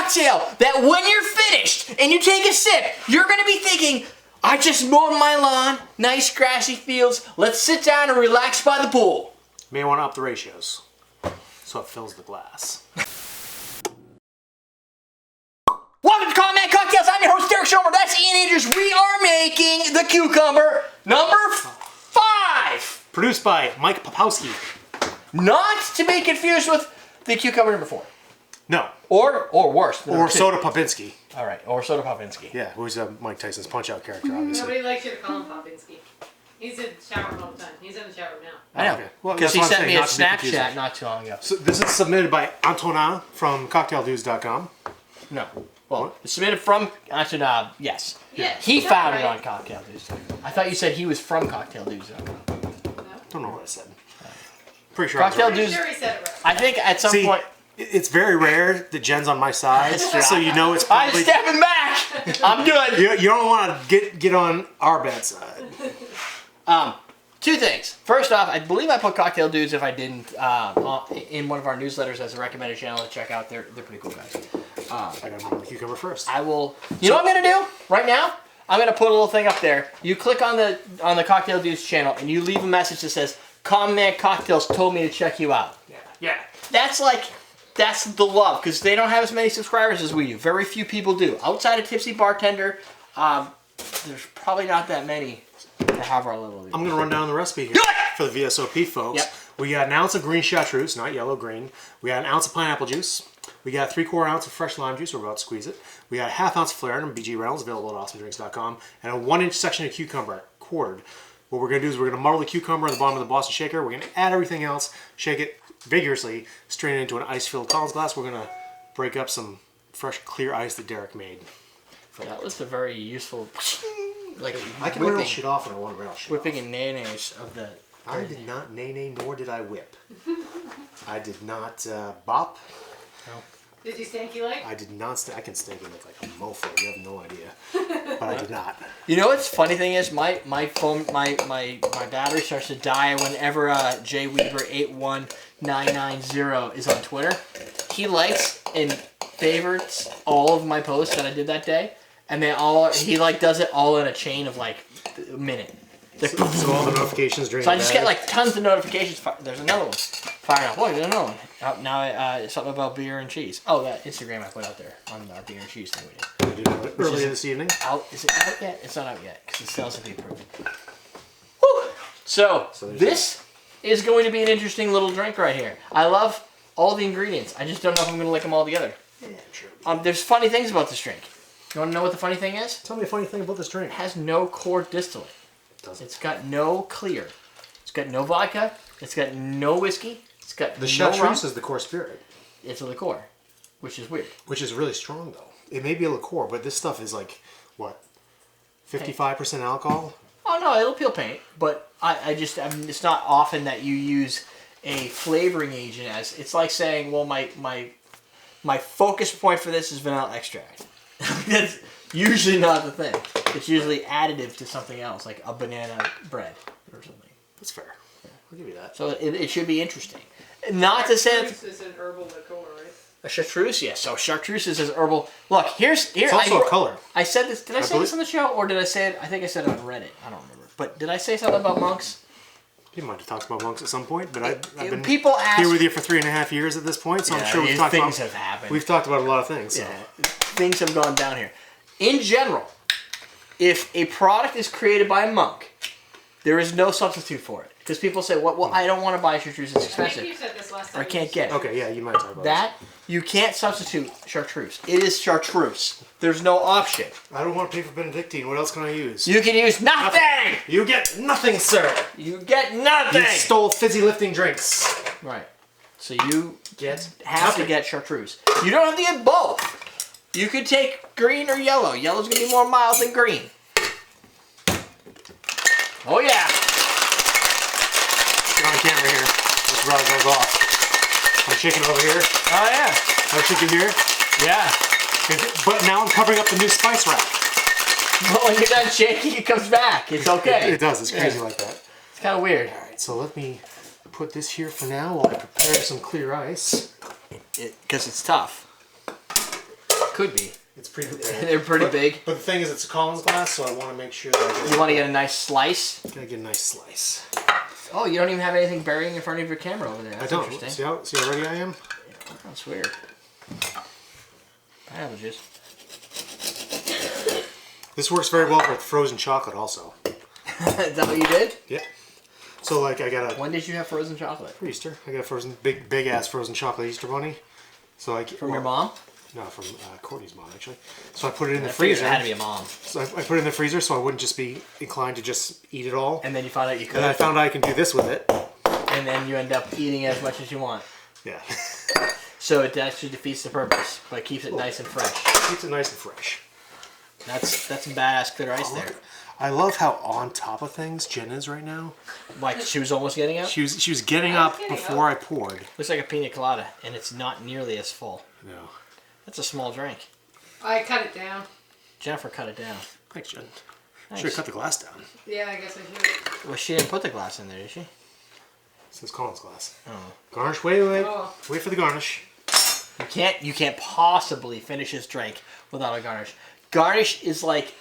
cocktail that when you're finished and you take a sip, you're gonna be thinking, I just mowed my lawn, nice grassy fields, let's sit down and relax by the pool. May want to up the ratios so it fills the glass. Welcome to Comment Cocktails. I'm your host, Derrick Schommer. That's Ian Andrews. We are making the cucumber number 5. Produced by Mike Popowski. Not to be confused with the cucumber number 4. No. Or worse. Or Soda Popinski. All right. Or Soda Popinski. Yeah, who's Mike Tyson's Punch-Out character, obviously. Nobody likes you to call him Popinski. He's in the shower all the time. He's in the shower now. I know. Okay. Well, because he that's what sent I'm me a saying, not to be Snapchat confusing. not too long ago. So this is submitted by Antonin from cocktaildudes.com. No. Well, it's submitted from Antonin, yes. Yeah, He that's found it right. on Cocktail Dudes. I thought you said he was from Cocktail Dudes. Don't know what I said. Pretty sure Cocktail I was right. Dudes. Sure he said it right. I think at some See, point. it's very rare that Jen's on my side, so you know it's I'm probably... stepping back. I'm good. You don't want to get on our bad side. Two things. First off, I believe I put Cocktail Dudes if I didn't in one of our newsletters as a recommended channel to check out. They're pretty cool guys. I gotta bring the cucumber first. I will. You know what I'm gonna do right now? I'm gonna put a little thing up there. You click on the Cocktail Dudes channel and you leave a message that says, "Comment Cocktails told me to check you out." Yeah. That's the love, because they don't have as many subscribers as we do. Very few people do. Outside of Tipsy Bartender, there's probably not that many that have our level. I'm going to run down the recipe here Do it! for the VSOP folks. Yep. We got an ounce of green chartreuse, not yellow, green. We got an ounce of pineapple juice. We got 3/4 ounce of fresh lime juice. We're about to squeeze it. We got a 1/2 ounce of Falernum, BG Reynolds, available at awesomedrinks.com, and a 1-inch section of cucumber, quartered. What we're going to do is we're going to muddle the cucumber in the bottom of the Boston shaker. We're going to add everything else, shake it vigorously, strain it into an ice-filled Collins glass. We're going to break up some fresh, clear ice that Derrick made. That was a very useful, like I can rattle shit off when I want to rattle shit whipping and mayonnaise of the. I did not nay-nay, nor did I whip. I did not bop. No. Did you stanky leg? I did not. I can stank it like a mofo. You have no idea. But I did not. You know what's funny thing is my phone my battery starts to die whenever Jay Weaver 81990 is on Twitter. He likes and favorites all of my posts that I did that day, and he does it all in a chain of like a minute. So all the notifications during So I just get like tons of notifications. There's another one firing up. Look, there's another one. Now something about beer and cheese. Oh, that Instagram I put out there on our beer and cheese thing we did. Earlier this evening. Is it out yet? It's not out yet because it still has to be approved. Woo! So this is going to be an interesting little drink right here. I love all the ingredients. I just don't know if I'm going to lick them all together. Yeah, sure. There's funny things about this drink. You want to know what the funny thing is? Tell me a funny thing about this drink. It has no core distillate. It's got no clear. It's got no vodka. It's got no whiskey. It's got The no Chatreuse rum. is the core spirit. It's a liqueur, which is weird. Which is really strong, though. It may be a liqueur, but this stuff is like, what, 55% alcohol? Oh no, it'll peel paint, but it's not often that you use a flavoring agent as. It's like saying, well, my focus point for this is vanilla extract. That's usually not the thing. It's usually additive to something else, like a banana bread or something. That's fair. Yeah, I'll give you that. So it should be interesting. Not to say Chartreuse is an herbal liqueur, right? a Chatreuse, yes. So Chartreuse is herbal. Look, here. It's also a color. I said this. Did I say believe- this on the show, or did I say it? I think I said it on Reddit. I don't remember. But did I say something about monks? You might have talked about monks at some point, but I've been people ask, here with you for 3.5 years at this point, so I'm sure we've talked things about have happened. We've talked about a lot of things. So. Yeah, things have gone down here. In general, if a product is created by a monk, there is no substitute for it. Because people say, well, I don't want to buy Chartreuse, it's I expensive. think you said this last time. Or I can't get it. Okay, yeah, you might talk about That, you can't substitute Chartreuse. It is Chartreuse. There's no option. I don't want to pay for Benedictine. What else can I use? You can use nothing! You get nothing, sir! You get nothing! You stole fizzy lifting drinks. Right. So you have nothing. to get Chartreuse. You don't have to get both. You could take green or yellow. Yellow's going to be more mild than green. Oh yeah. Get on camera here. This rod goes off. I'm shaking over here. Oh yeah. I'm shaking here. Yeah. But now I'm covering up the new spice rack. But when you're done shaking, it comes back. It's okay. It does. It's crazy like that. It's kind of weird. All right, so let me put this here for now while I prepare some clear ice. Because it's tough. could be. It's pretty big. They're pretty big. But the thing is, it's a Collins glass, so I want to make sure that You want to get a nice slice? Gotta get a nice slice. Oh, you don't even have anything burying in front of your camera over there. That's I don't. interesting. See how ready I am? That's weird. Pineapple juice. This works very well with frozen chocolate also. Is that what you did? Yeah. So like I got a When did you have frozen chocolate? for Easter. I got a frozen big ass frozen chocolate Easter bunny. So like From your mom? No, from Courtney's mom actually. So I put it in the I figured freezer. it had to be a mom. So I put it in the freezer so I wouldn't just be inclined to just eat it all. And then you found out you could. And I found out I can do this with it. And then you end up eating as much as you want. Yeah. So it actually defeats the purpose, but keeps it nice and fresh. Keeps it nice and fresh. That's some badass clear ice there. I love how on top of things Jen is right now. Like she was almost getting up. She was getting up before I poured. Looks like a pina colada, and it's not nearly as full. No. That's a small drink. I cut it down. Jennifer cut it down. Thanks, Jen. Nice. Should have cut the glass down. Yeah, I guess I should. Well, she didn't put the glass in there, did she? This is Collins glass. Oh. Garnish. Wait. Oh. Wait for the garnish. You can't possibly finish this drink without a garnish. Garnish is like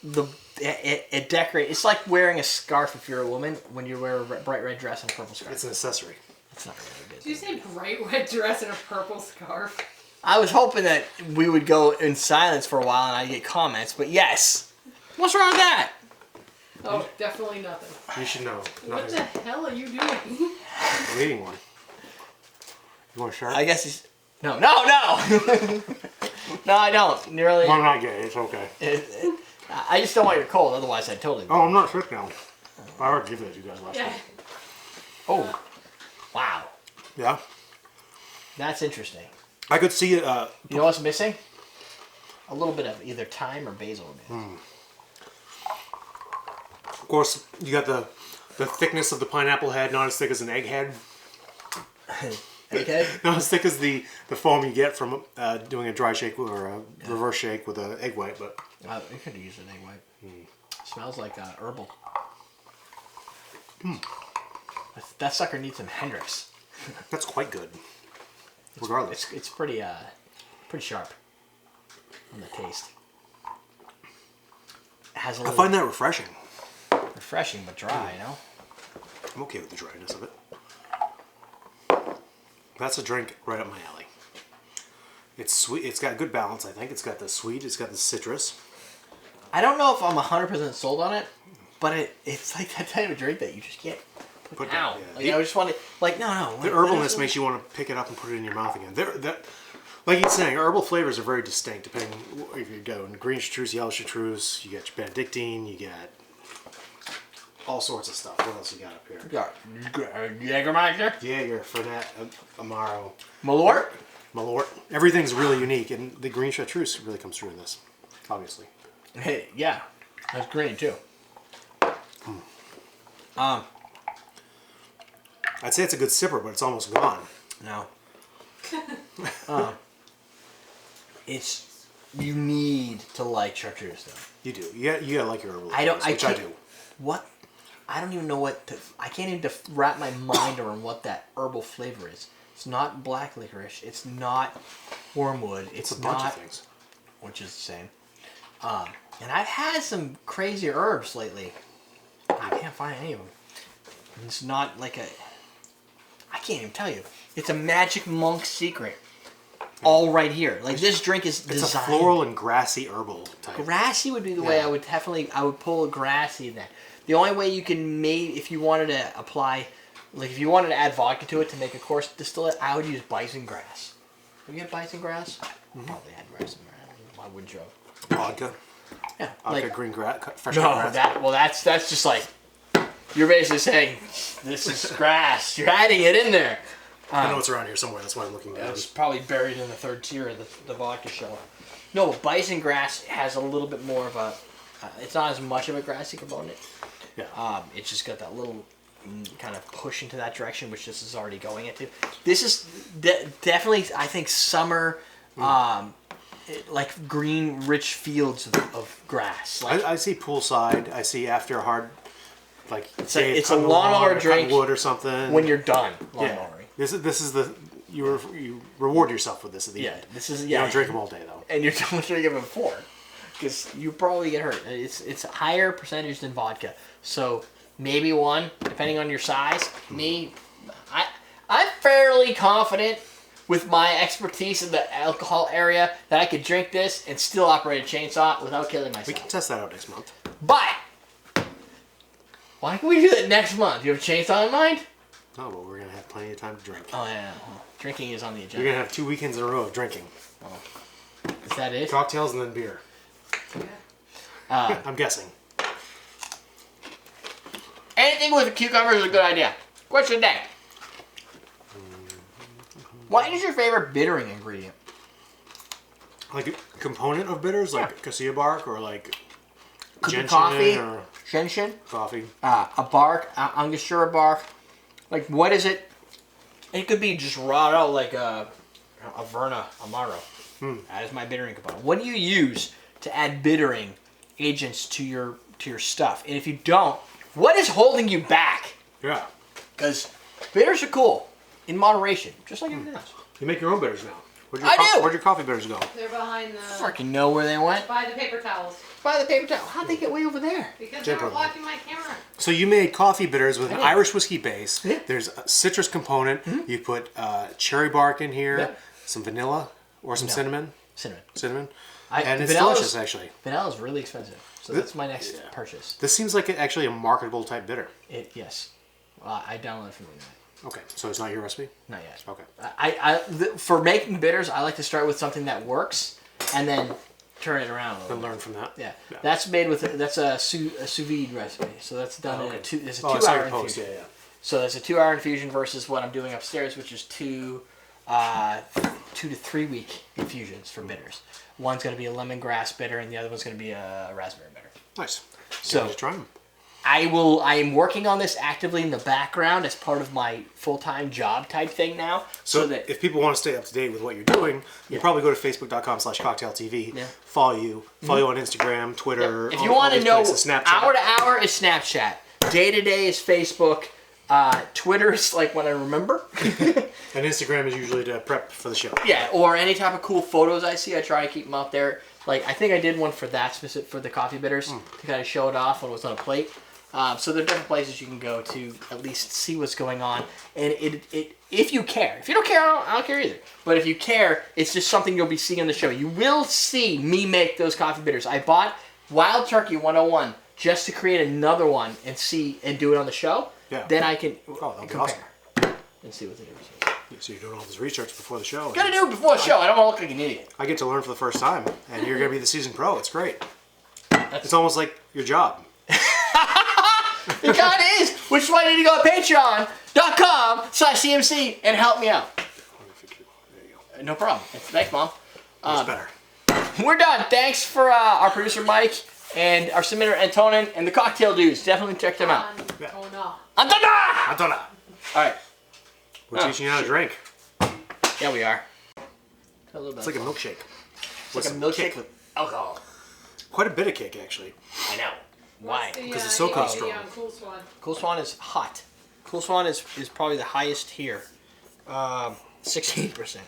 it decorate. It's like wearing a scarf if you're a woman when you wear a bright red dress and a purple scarf. It's an accessory. That's not really good. Did you say bright red dress and a purple scarf? I was hoping that we would go in silence for a while and I'd get comments, but yes. What's wrong with that? Oh, definitely nothing. You should know. What the hell are you doing? I'm eating one. You want a shark? I guess he's... No. No, I don't. Really. I'm not gay. It's okay. I just don't want your cold, otherwise I'd totally... Oh, I'm not sick now. I already gave it to you guys last Yeah. week. Oh. Wow. Yeah. That's interesting. I could see it. You know what's missing? A little bit of either thyme or basil. Of course, you got the thickness of the pineapple head, not as thick as an egg head. Egghead? Not as thick as the foam you get from doing a dry shake or a reverse shake with an egg white, but You could use an egg white. Smells like herbal. That sucker needs some Hendrix. that's quite good. Regardless. It's pretty sharp on the taste. It has a I little find that refreshing. refreshing but dry, you know? I'm okay with the dryness of it. That's a drink right up my alley. It's sweet. It's got good balance, I think. It's got the sweet. It's got the citrus. I don't know if I'm 100% sold on it, but it's like that type of drink that you just can't put down. Yeah. Like, I just want to, like, no. The herbalness makes you want to pick it up and put it in your mouth again. Like he's saying, herbal flavors are very distinct depending if you're going Green Chartreuse, Yellow Chartreuse, you got your Benedictine, you got all sorts of stuff. What else you got up here? Jägermeister? Jaeger, Fernet, Amaro, Malort? Malort. Everything's really unique, and the Green Chartreuse really comes through in this, obviously. Hey, yeah. That's green, too. I'd say it's a good sipper, but it's almost gone. No. You need to like Chartreuse, though. You do. You gotta like your herbal I flavors, I do. What? I don't even know I can't even wrap my mind around what that herbal flavor is. It's not black licorice. It's not wormwood. It's a bunch not, of things. which is the same. And I've had some crazy herbs lately. I can't find any of them. And it's not like I can't even tell you. It's a magic monk secret. All right here. Like this drink is designed. It's a floral and grassy herbal type. Grassy would be the way I would pull a grassy in there. The only way you can if you wanted to apply, like if you wanted to add vodka to it to make a coarse distillate, I would use bison grass. Have you had bison grass? Probably had bison grass. Why wouldn't you? Vodka. Yeah. Vodka, Like, green grass, fresh no, cut grass. that's just like, you're basically saying, this is grass. You're adding it in there. I know it's around here somewhere. That's why I'm looking down. It's probably buried in the third tier of the vodka shelf. No, bison grass has a little bit more of a. It's not as much of a grassy component. Yeah. It's just got that little kind of push into that direction, which this is already going into. This is definitely, I think, summer, like green, rich fields of grass. Like, I see poolside. I see after a hard, like it's a lawnmower drink wood or something. when you're done lawnmowing. This is the you reward yourself with this at the end. This is You don't drink them all day though. And you're don't drink them before, because you probably get hurt. It's a higher percentage than vodka, so maybe one depending on your size. I'm fairly confident with my expertise in the alcohol area that I could drink this and still operate a chainsaw without killing myself. We can test that out next month. But why can we do that next month? You have a chainsaw in mind? No, but we're gonna have plenty of time to drink. Oh yeah, well, drinking is on the agenda. You're gonna have 2 weekends in a row of drinking. Is that it? Cocktails and then beer. I'm guessing. Anything with a cucumber is a good idea. Question of the day. What is your favorite bittering ingredient? Like a component of bitters, like cassia bark or like Could be gentian coffee, or gentian, coffee. a bark, Angostura bark. Like, what is it? It could be just raw out like a Verna Amaro. That is my bittering component. What do you use to add bittering agents to your stuff? And if you don't, what is holding you back? Yeah. Because bitters are cool in moderation, just like everything else. You make your own bitters now. Where'd your coffee bitters go? They're behind the. Freaking know where they went. By the paper towels. By the paper towel. How'd they get way over there? Because Jump they were over. blocking my camera. So you made coffee bitters with an did. Irish whiskey base. Yeah. There's a citrus component. You put cherry bark in here, Yeah. some vanilla or some cinnamon. Cinnamon. And it's delicious, actually. Vanilla is really expensive, so that's my next purchase. This seems like actually a marketable type bitter. Yes. I downloaded from the internet. Okay, so it's not your recipe? Not yet. Okay. For making bitters, I like to start with something that works, and then turn it around a little Then bit. learn from that. Yeah. That's made with that's a sous vide recipe. So that's done in it's a I saw 2 hour your post, infusion. yeah. So that's a 2 hour infusion versus what I'm doing upstairs, which is 2 to 3 week infusions for bitters. One's going to be a lemongrass bitter, and the other one's going to be a raspberry bitter. Nice. So just try them. I am working on this actively in the background as part of my full-time job type thing now. So that if people want to stay up to date with what you're doing, you probably go to facebook.com/cocktailtv, follow you on Instagram, Twitter, if you want to know, Snapchat. hour to hour is Snapchat, day to day is Facebook, Twitter is like when I remember. And Instagram is usually to prep for the show. Yeah, or any type of cool photos I see, I try to keep them out there. Like, I think I did one for that specific, for the coffee bitters, to kind of show it off when it was on a plate. So there are different places you can go to at least see what's going on. And if you care. If you don't care, I don't care either. But if you care, it's just something you'll be seeing on the show. You will see me make those coffee bitters. I bought Wild Turkey 101 just to create another one and do it on the show. Yeah. Then I can that'd be compare and see what the difference is. So you're doing all this research before the show. Gotta do it before the show. I don't want to look like an idiot. I get to learn for the first time, and you're going to be the seasoned pro. It's great. It's almost like your job. It kind of is. Which is why you need to go to patreon.com/CMC and help me out. There you go. No problem. Thanks, Mom. Much better. We're done. Thanks for our producer, Mike, and our submitter, Antonin, and the Cocktail Dudes. Definitely check them out. Oh no. Antona! All right. We're teaching you how to drink. Yeah, we are. It's like a milkshake. It's like a milkshake with alcohol. Quite a bit of kick, actually. I know. Why? Because it's so strong. Cool Swan. Cool Swan is hot. Cool Swan is probably the highest here. 16%.